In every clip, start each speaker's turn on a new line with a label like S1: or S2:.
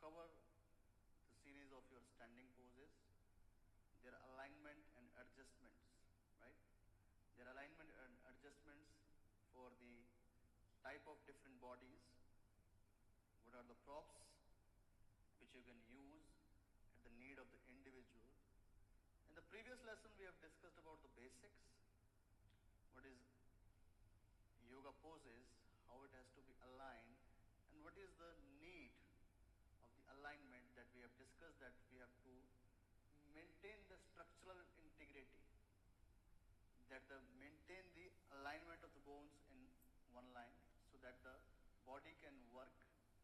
S1: cover the series of your standing poses, their alignment and adjustments, right? Their alignment and adjustments for the type of different bodies. What are the props which you can use at the need of the individual? In the previous lesson, we have discussed about the basics. What is yoga poses, how it has to be aligned, and what is the need of the alignment that we have discussed, that we have to maintain the structural integrity, maintain the alignment of the bones in one line so that the body can work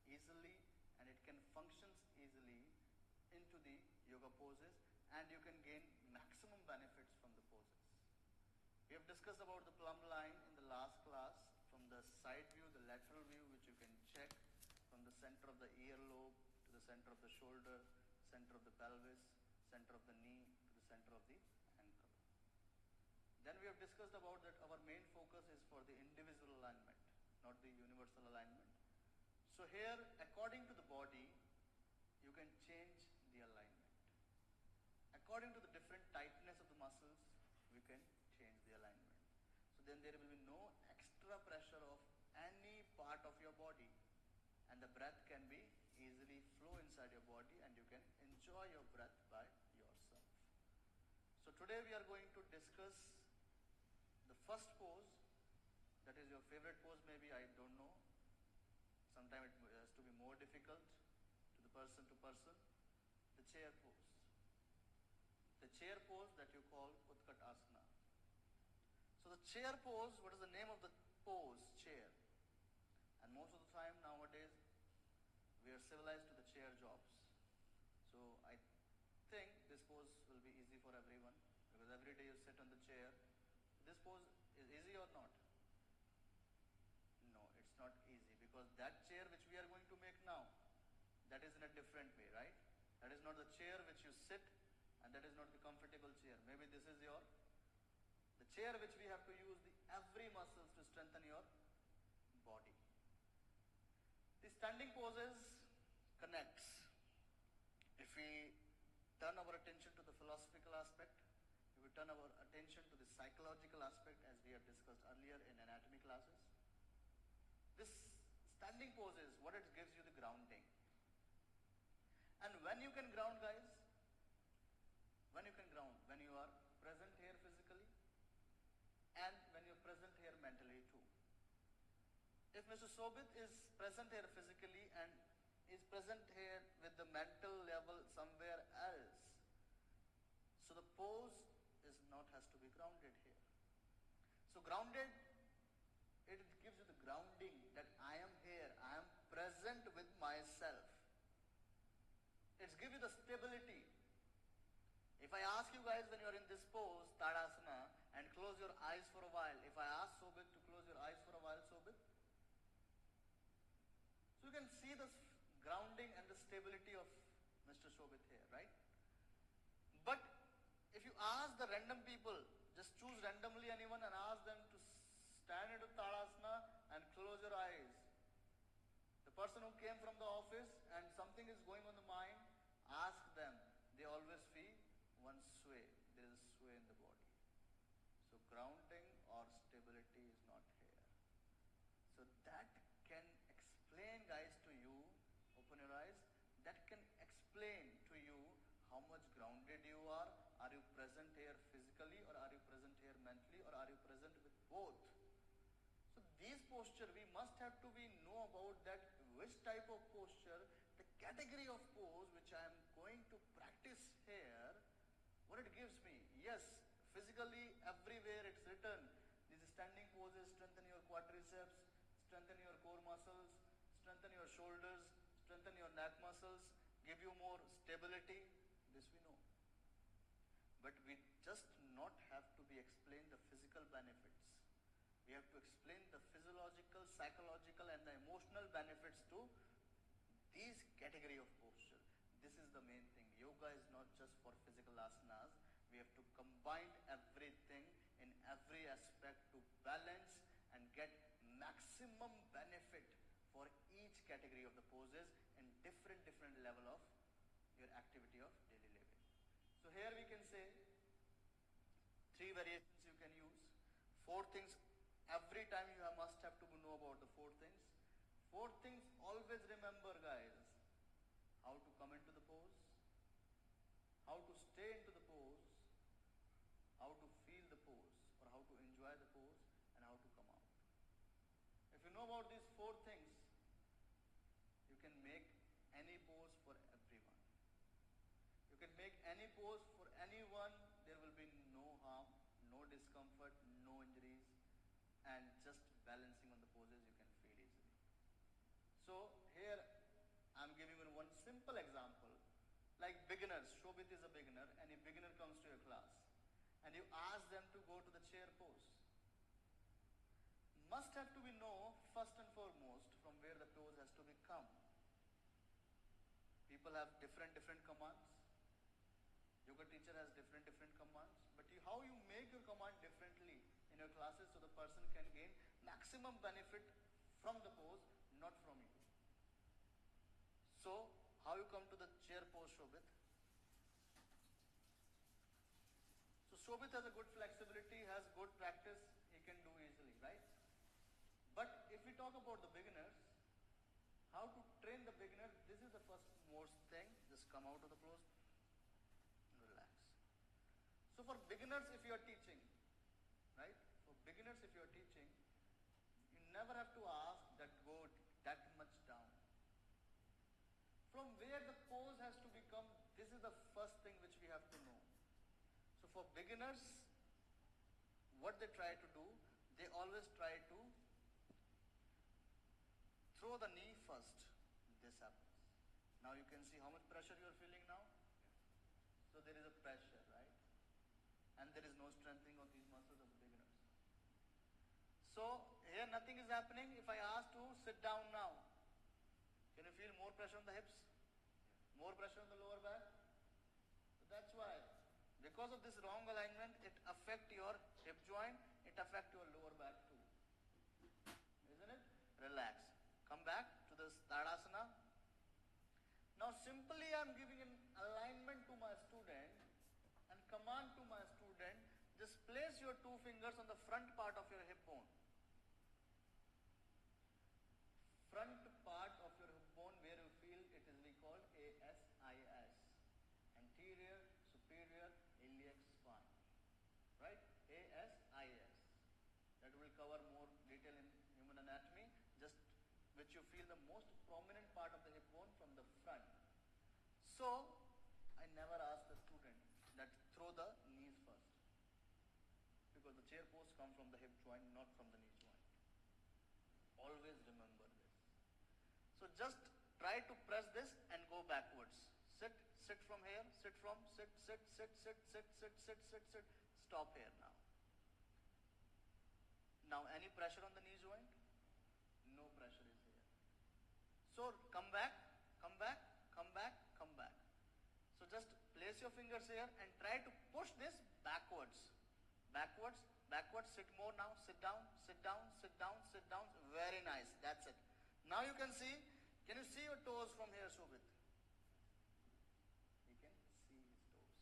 S1: easily and it can function easily into the yoga poses, and you can gain maximum benefits from the poses. We have discussed about the plumb line in the last class, from the side view, the lateral view, which you can check from the center of the earlobe to the center of the shoulder, center of the pelvis, center of the knee to the center of the ankle. Then we have discussed about that our main focus is for the individual alignment, not the universal alignment. So here, according to the body, you can change the alignment. According to the different tightness of the muscles, we can change the alignment. So then there will be no extra pressure of any part of your body, and the breath can be easily flow inside your body, and you can enjoy your breath by yourself. So today we are going to discuss the first pose. That is your favorite pose, maybe, I don't know. Sometimes it has to be more difficult to the person, the chair pose. The chair pose that you call Utkatasana. So the chair pose, what is the name of the pose? Chair. And most of the time nowadays, we are civilized to the chair jobs. So I think this pose will be easy for everyone, because every day you sit on the chair. This pose is easy or not? No, it's not easy, because that chair which we are going to make now, that is in a different way, right? That is not the chair which you sit, and that is not the comfortable chair. Maybe this is the chair which we have to use every muscles to strengthen your body. The standing poses connects. If we turn our attention to the philosophical aspect, if we turn our attention to the psychological aspect, as we have discussed earlier in anatomy classes, this standing poses, what it gives you, the grounding. And when you can ground, guys, when you can ground, when you are present here physically, and when you're present here mentally too. If Mr. Sobit is present here physically and is present here with the mental level somewhere else, so the pose has to be grounded here. So grounded, it gives you the grounding that I am here, I am present with myself. It gives you the stability. If I ask you guys, when you are in this pose, Tadasana, and close your eyes for a while, if I ask Sobit to close your eyes for a while, Sobit, so you can see the grounding and the stability of Mr. Sobit here, right? But if you ask the random people, just choose randomly anyone and ask them to stand into Tadasana and close your eyes. The person who came from the office and something is going on the mind, ask them. They always feel one sway. There is a sway in the body. So grounding or stability is not here. So that can explain, guys, to you, open your eyes, that can explain to you how much grounded you are. Are you present here physically, or are you present here mentally, or are you present with both? So these posture, we must have to know about that, which type of posture, the category of pose which I am going to practice here, what it gives me. Yes, physically everywhere it's written, these standing poses strengthen your quadriceps, strengthen your core muscles, strengthen your shoulders, strengthen your neck muscles, give you more stability. This we know. But we just not have to be explained the physical benefits. We have to explain the physiological, psychological, and the emotional benefits to these category of posture. This is the main thing. Yoga is not just for physical asanas. We have to combine everything in every aspect to balance and get maximum benefit for each category of the poses in different level of your activity of daily living. So here we can say 3 variations you can use. 4 things every time you must have to know about the 4 things. 4 things always remember, guys. How to come into the pose, how to stay into the pose, how to feel the pose or how to enjoy the pose, and how to come out. If you know about these 4 things, you can make any pose for everyone. You can make any pose for anyone. There will be no harm, no discomfort, no injuries, and just balancing on the poses you can feel easily. So here I'm giving you one simple example. Like beginners, Shobit is a beginner, and a beginner comes to your class and you ask them to go to the chair pose. Must have to be know first and foremost from where the pose has to be come. People have different commands. Yoga teacher has different commands, but how you make your command differently in your classes so the person can gain maximum benefit from the pose, not from you. So how you come to the chair pose, Shobit? So Shobit has a good flexibility, has good practice, he can do easily, right? But if we talk about the beginners, how to train the beginner, this is the first most thing. Just come out of the pose, relax. So for beginners, if you are teaching, right? For beginners, if you are teaching, you never have to ask that go that much down. From where the pose has to become, this is the first thing which we have to know. So for beginners, what they try to do, they always try to throw the knee first. This happens. Now you can see how much pressure you are feeling now. So there is a pressure, right? And there is no strengthening of these muscles of the beginners. So here nothing is happening. If I ask to sit down now, can you feel more pressure on the hips? More pressure on the lower back? So that's why. Because of this wrong alignment, it affects your hip joint, it affects your lower back too. Isn't it? Relax. Come back to the Utkatasana. Now simply I am giving an alignment to my student and command to my student, just place your 2 fingers on the front part of your hip bone. Front part of your hip bone where you feel it is we call ASIS, anterior superior iliac spine, right? ASIS. That will cover more detail in human anatomy, just which you feel the most prominent part of the hip bone from the front. So I never ask the student that throw the knees first, because the chair pose comes from the hip joint, not from the knee joint. Always remember this. So just try to press this and go backwards. Sit from here, sit. Stop here now. Now any pressure on the knee joint? No pressure is here. So come back. So just place your fingers here and try to push this backwards. Sit more now. Sit down. Very nice. That's it. Now you can see. Can you see your toes from here, Shobit? You can see his toes.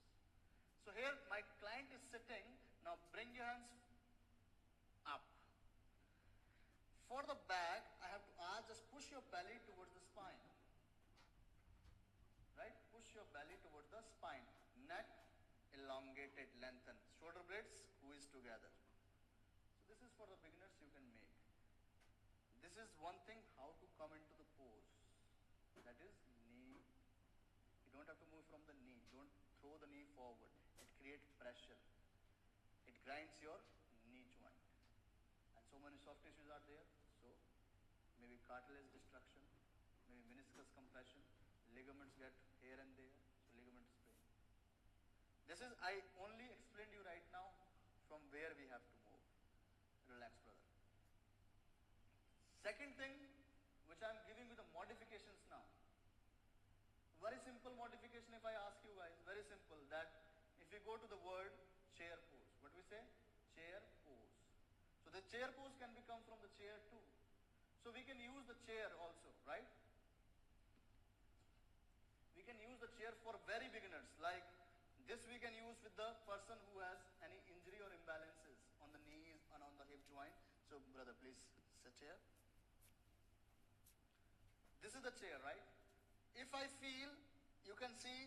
S1: So here my client is sitting. Now bring your hands up. For the back, I have to ask, just push your belly towards the spine. Right? Push your belly towards the spine. Neck elongated, lengthen. Shoulder blades squeeze together. So this is for the beginners you can make. This is one thing how to come into the pose. That is knee. You don't have to move from the knee. Don't throw the knee forward. It creates pressure. It grinds your knee joint. And so many soft tissues are there. So maybe cartilage destruction, maybe meniscus compression, ligaments get here and there. So ligament sprain. This is, I only explained you right now from where we have to move. Relax, brother. Second thing, which I am giving you the modifications now. Very simple modification if I ask you guys, very simple, that if you go to the word chair pose, what we say? Chair pose. So the chair pose can become from the chair too. So we can use the chair also, right? We can use the chair for very beginners. Like this we can use with the person who has any injury or imbalances on the knees and on the hip joint. So brother, please sit here. This is the chair, right? If I feel, you can see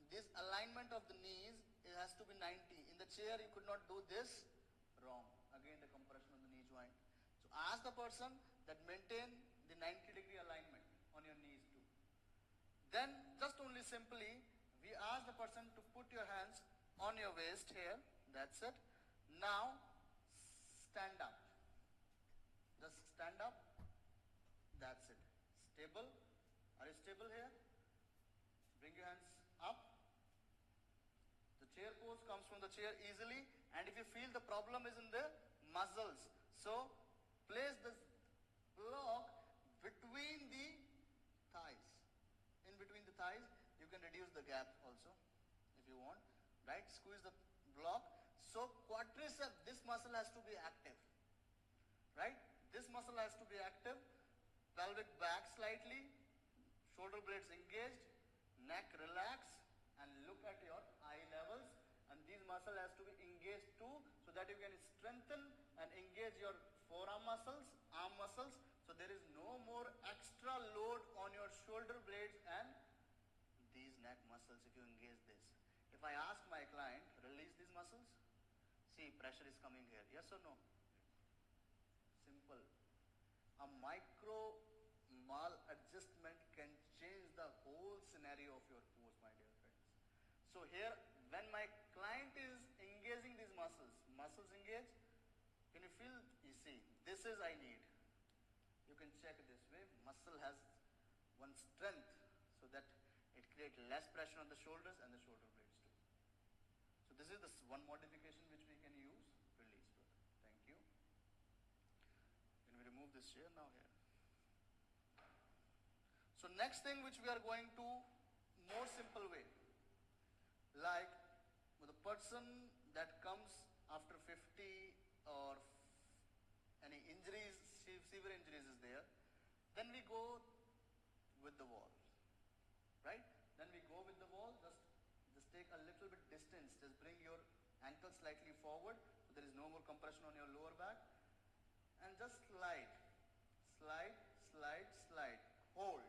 S1: this alignment of the knees, it has to be 90. In the chair, you could not do this, wrong. Again, the compression on the knee joint. So ask the person that maintain the 90-degree alignment on your knees too. Then, just only simply, we ask the person to put your hands on your waist here. That's it. Now, stand up. Just stand up. That's it. Stable. Are you stable here? Bring your hands up. The chair pose comes from the chair easily, and if you feel the problem is in the muscles, so place this block between the thighs. In between the thighs, you can reduce the gap also if you want, right? Squeeze the block. So quadriceps, this muscle has to be active, right? This muscle has to be active. Pelvic back slightly, shoulder blades engaged, neck relax, and look at your eye levels. And these muscles has to be engaged too, so that you can strengthen and engage your forearm muscles, arm muscles, so there is no more extra load on your shoulder blades and these neck muscles if you engage this. If I ask my client, release these muscles, see pressure is coming here, yes or no? Simple. A micro maladjustment can change the whole scenario of your pose, my dear friends. So here, when my client is engaging these muscles engage, can you feel, you see, this is I need. You can check this way, muscle has one strength so that it creates less pressure on the shoulders and the shoulder blades too. So this is the one modification which we can use. Release, brother. Thank you. Can we remove this chair now here? So next thing which we are going to more simple way, like with a person that comes after 50 or any injuries, severe injuries is there, then we go with the wall, right? Then we go with the wall, just take a little bit distance, just bring your ankle slightly forward, so there is no more compression on your lower back, and just slide, slide, slide, slide, hold.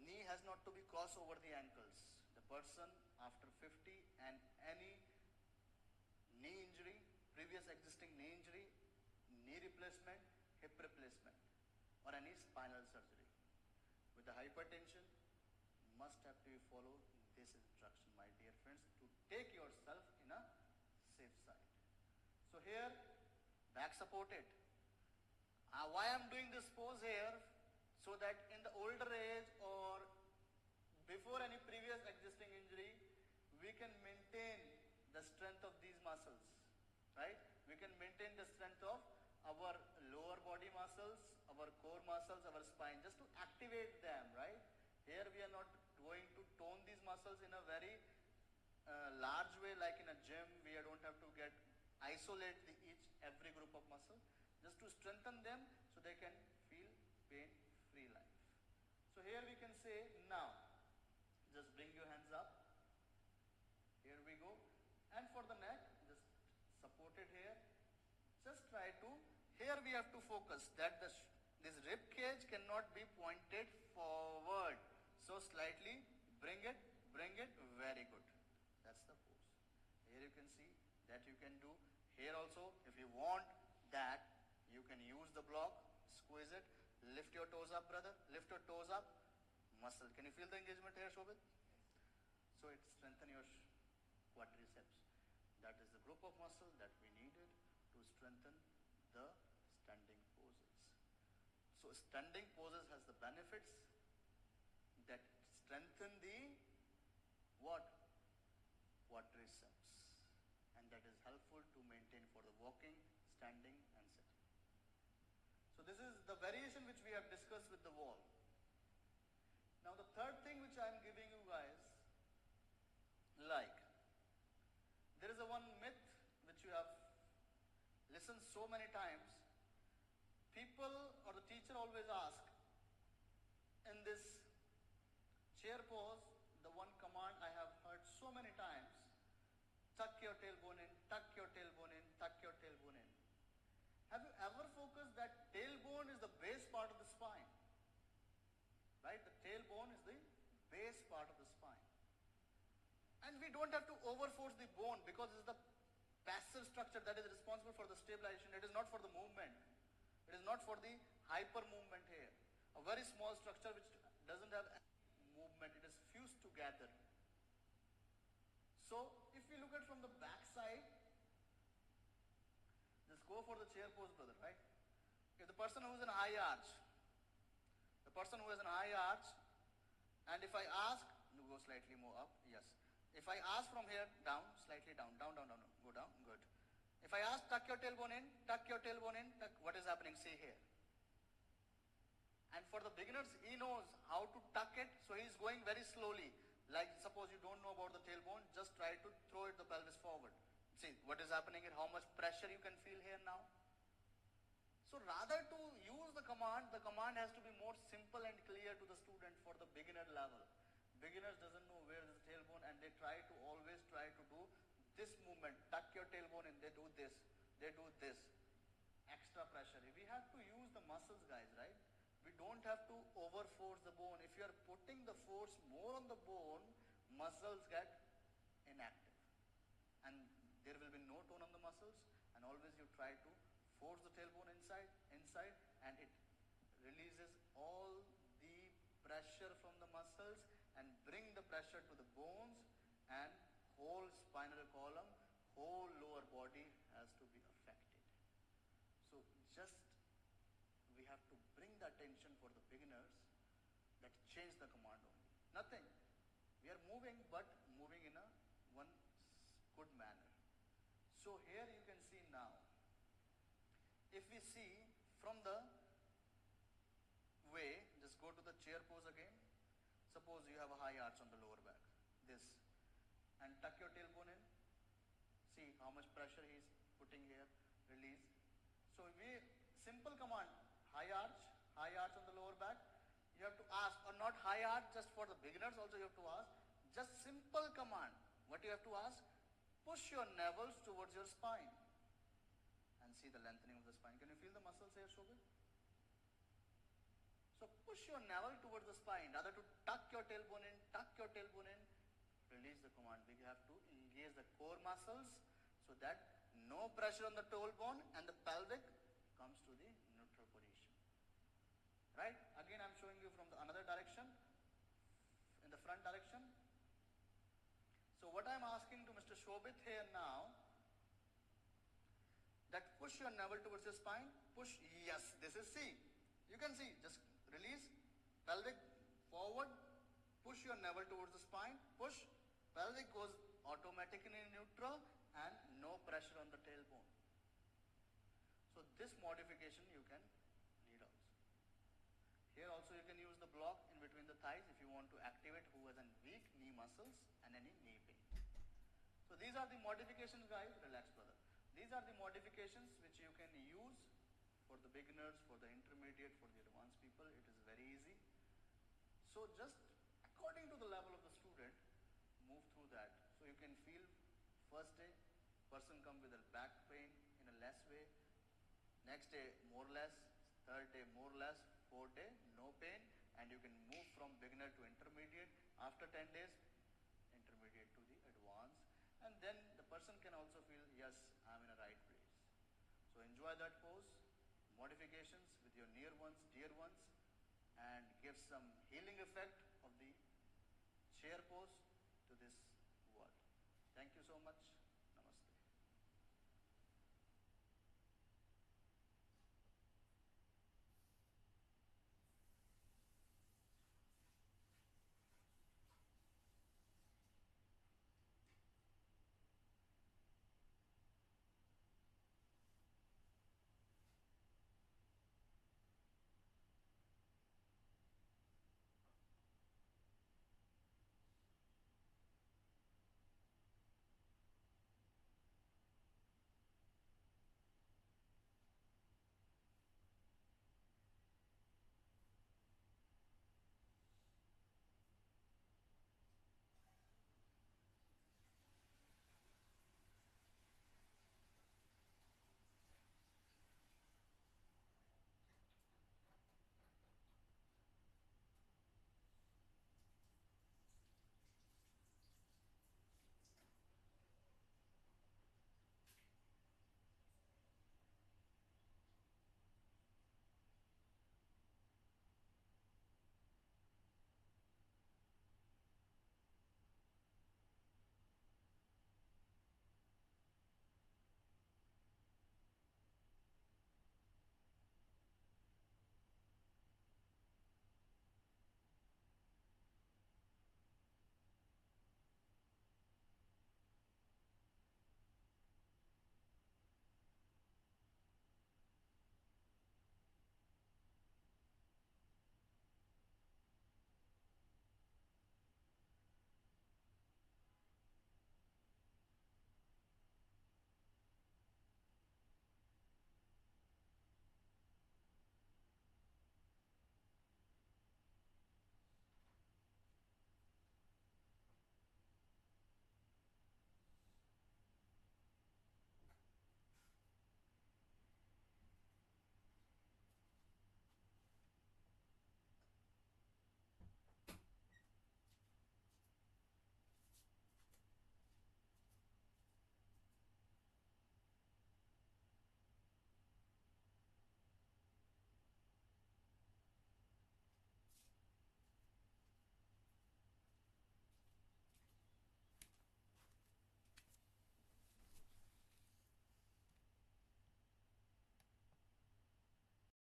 S1: Knee has not to be crossed over the ankles. The person after 50 and any knee injury, previous existing knee injury, knee replacement, hip replacement, or any spinal surgery with the hypertension, must have to follow this instruction, my dear friends, to take yourself in a safe side. So here, back supported. Why I'm doing this pose here? So that in the older age or before any previous existing injury, we can maintain the strength of these muscles, right? We can maintain the strength of our lower body muscles, our core muscles, our spine, just to activate them, right? Here we are not going to tone these muscles in a very large way like in a gym. We don't have to isolate every group of muscle, just to strengthen them so they can feel pain-free life. So here we can say, now, just bring your hands up. Here we go. And for the neck, just support it here. Just try to, here we have to focus that this rib cage cannot be pointed forward. So slightly bring it, very good. That's the pose. Here you can see that you can do. Here also, if you want that, you can use the block, squeeze it, lift your toes up, brother, lift your toes up, muscle. Can you feel the engagement here, Shobit? So it strengthens your quadriceps. That is the group of muscle that we needed to strengthen the standing poses. So standing poses has the benefits that strengthen the what? Quadriceps. And that is helpful to maintain for the walking, standing and sitting. So this is the variation which we have discussed with the wall. Now the third thing which I am giving you guys, like, there is a one myth which you have listened so many times. People or the teacher always ask, in this chair pose, right? The tailbone is the base part of the spine. And we don't have to overforce the bone because it's the passive structure that is responsible for the stabilization. It is not for the movement. It is not for the hyper movement here. A very small structure which doesn't have any movement. It is fused together. So if we look at from the back side, just go for the chair pose, brother, right? If the person who is in a high arch, and if I ask, go slightly more up, yes. If I ask from here, down, slightly down, down, go down, good. If I ask, tuck your tailbone in, tuck, what is happening? See here. And for the beginners, he knows how to tuck it, so he's going very slowly. Like suppose you don't know about the tailbone, just try to throw the pelvis forward. See what is happening here, how much pressure you can feel here now. So rather to use the command has to be more simple and clear to the student for the beginner level. Beginners doesn't know where is the tailbone and they always try to do this movement, tuck your tailbone and they do this, extra pressure. We have to use the muscles, guys, right? We don't have to overforce the bone. If you are putting the force more on the bone, muscles get inactive. And there will be no tone on the muscles, and always you try to force the tailbone inside, and it releases all the pressure from the muscles and bring the pressure to the bones, and whole spinal column, whole lower body has to be affected. So just we have to bring the attention for the beginners that change the command only. Nothing. We are moving, but moving in a one good manner. So here you can see now, if we see from the way, just go to the chair pose again. Suppose you have a high arch on the lower back, this, and tuck your tailbone in. See how much pressure he is putting here, release. So simple command, high arch on the lower back. You have to ask, or not high arch, just for the beginners also you have to ask, just simple command. What you have to ask? Push your navels towards your spine. And see the lengthening of the spine. Can you feel the muscles here, Shobhit? So push your navel towards the spine. Rather to tuck your tailbone in, release the command. We have to engage the core muscles so that no pressure on the tailbone and the pelvic comes to the neutral position. Right? Again, I'm showing you from the another direction, in the front direction. So what I'm asking to Mr. Shobhit here now, that push your navel towards your spine, push, yes, this is C. You can see, just release, pelvic forward, push your navel towards the spine, push, pelvic goes automatically in neutral and no pressure on the tailbone. So this modification you can need also. Here also you can use the block in between the thighs if you want to activate who has a weak knee muscles and any knee pain. So these are the modifications, guys. Relax, brother. These are the modifications which you can use for the beginners, for the intermediate, for the advanced people. It is very easy. So just according to the level of the student, move through that. So you can feel first day, person come with a back pain in a less way. Next day, more or less. Third day, more or less. Fourth day, no pain. And you can move from beginner to intermediate. After 10 days, intermediate to the advanced. And then the person can also feel, yes, I'm in a right place. So enjoy that pose, modifications with your near ones, dear ones, and give some healing effect of the chair pose to this world. Thank you so much.